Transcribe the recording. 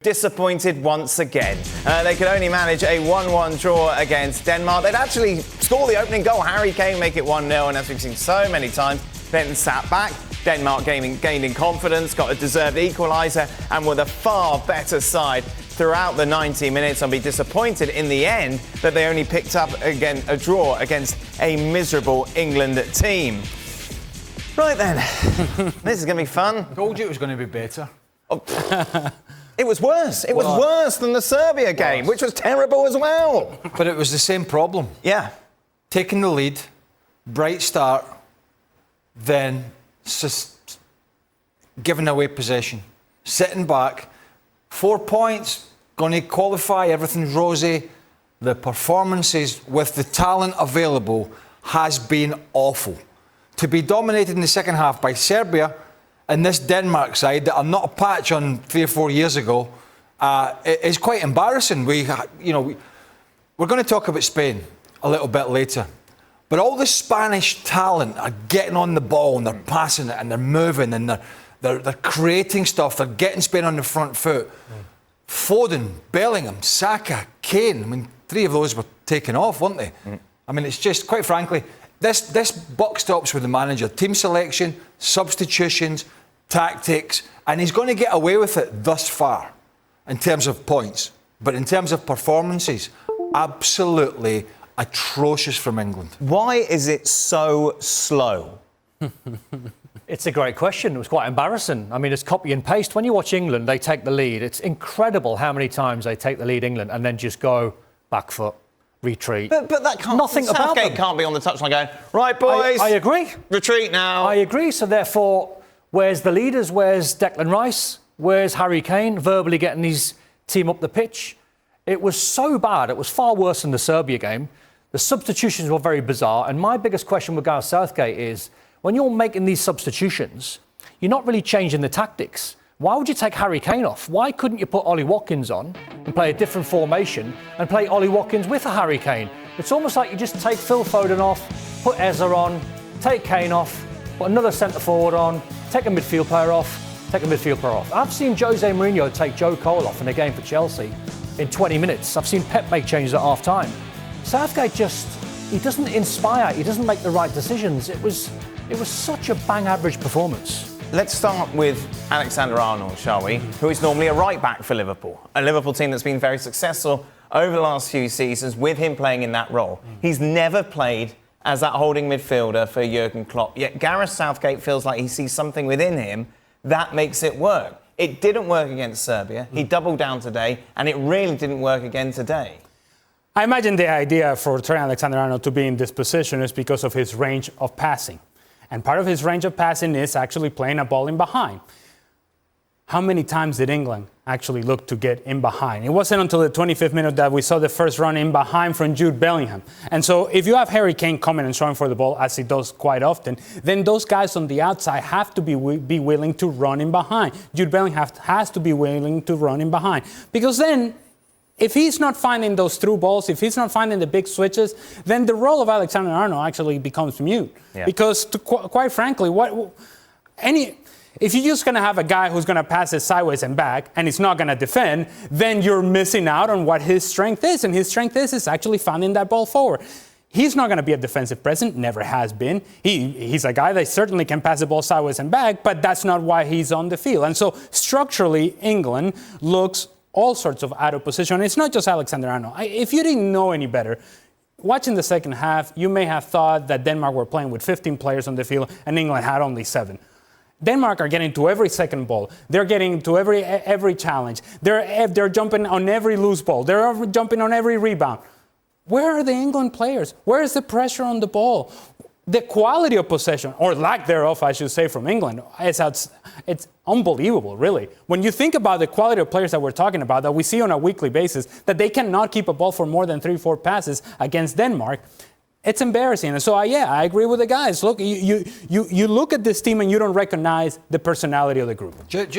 Disappointed once again. They could only manage a 1-1 draw against Denmark. They'd actually score the opening goal. Harry Kane make it 1-0, and as we've seen so many times, then sat back. Denmark gained in confidence, got a deserved equaliser, and were the far better side throughout the 90 minutes. I'll be disappointed in the end that they only picked up again a draw against a miserable England team. Right then, this is going to be fun. I told you it was going to be better. It was worse. It was worse than the Serbia game, which was terrible as well. But it was the same problem. Yeah. Taking the lead, bright start, then giving away possession. Sitting back, 4 points, going to qualify, everything's rosy. The performances with the talent available has been awful. To be dominated in the second half by Serbia and this Denmark side that are not a patch on 3 or 4 years ago, is quite embarrassing. We're going to talk about Spain a little bit later. But all the Spanish talent are getting on the ball and they're passing it and they're moving and they're creating stuff. They're getting Spain on the front foot. Foden, Bellingham, Saka, Kane. I mean, 3 of those were taken off, weren't they? I mean, it's just, quite frankly, this buck stops with the manager. Team selection, substitutions, tactics, and he's going to get away with it thus far in terms of points. But in terms of performances, absolutely atrocious from England. Why is it so slow? It's a great question. It was quite embarrassing. I mean, it's copy and paste. When you watch England, they take the lead. It's incredible how many times they take the lead, England, and then just go back foot, retreat. But that can't... Nothing about them. Southgate can't be on the touchline going, right, boys. I agree. Retreat now. I agree. So therefore, where's the leaders? Where's Declan Rice? Where's Harry Kane verbally getting his team up the pitch? It was so bad. It was far worse than the Serbia game. The substitutions were very bizarre. And my biggest question with Gareth Southgate is, when you're making these substitutions, you're not really changing the tactics. Why would you take Harry Kane off? Why couldn't you put Ollie Watkins on and play a different formation and play Ollie Watkins with a Harry Kane? It's almost like you just take Phil Foden off, put Eza on, take Kane off, put another centre-forward on, take a midfield player off, take a midfield player off. I've seen Jose Mourinho take Joe Cole off in a game for Chelsea in 20 minutes. I've seen Pep make changes at half-time. Southgate he doesn't inspire, he doesn't make the right decisions. It was such a bang-average performance. Let's start with Alexander-Arnold, shall we? Who is normally a right-back for Liverpool. A Liverpool team that's been very successful over the last few seasons with him playing in that role. He's never played as that holding midfielder for Jurgen Klopp. Yet Gareth Southgate feels like he sees something within him that makes it work. It didn't work against Serbia. He doubled down today, and it really didn't work again today. I imagine the idea for Trent Alexander-Arnold to be in this position is because of his range of passing. And part of his range of passing is actually playing a ball in behind. How many times did England actually look to get in behind? It wasn't until the 25th minute that we saw the first run in behind from Jude Bellingham. And so if you have Harry Kane coming and throwing for the ball, as he does quite often, then those guys on the outside have to be willing to run in behind. Jude Bellingham has to be willing to run in behind. Because then, if he's not finding those through balls, if he's not finding the big switches, then the role of Alexander-Arnold actually becomes mute. Yeah. Because, quite frankly, if you're just going to have a guy who's going to pass it sideways and back, and he's not going to defend, then you're missing out on what his strength is. And his strength is actually finding that ball forward. He's not going to be a defensive presence, never has been. He's a guy that certainly can pass the ball sideways and back, but that's not why he's on the field. And so, structurally, England looks all sorts of out of position. It's not just Alexander-Arnold. If you didn't know any better, watching the second half, you may have thought that Denmark were playing with 15 players on the field and England had only 7. Denmark are getting to every second ball. They're getting to every challenge. They're jumping on every loose ball. They're jumping on every rebound. Where are the England players? Where is the pressure on the ball? The quality of possession, or lack thereof, I should say, from England, it's unbelievable, really. When you think about the quality of players that we're talking about, that we see on a weekly basis, that they cannot keep a ball for more than 3-4 passes against Denmark, it's embarrassing. And so, I agree with the guys. Look, you look at this team and you don't recognize the personality of the group.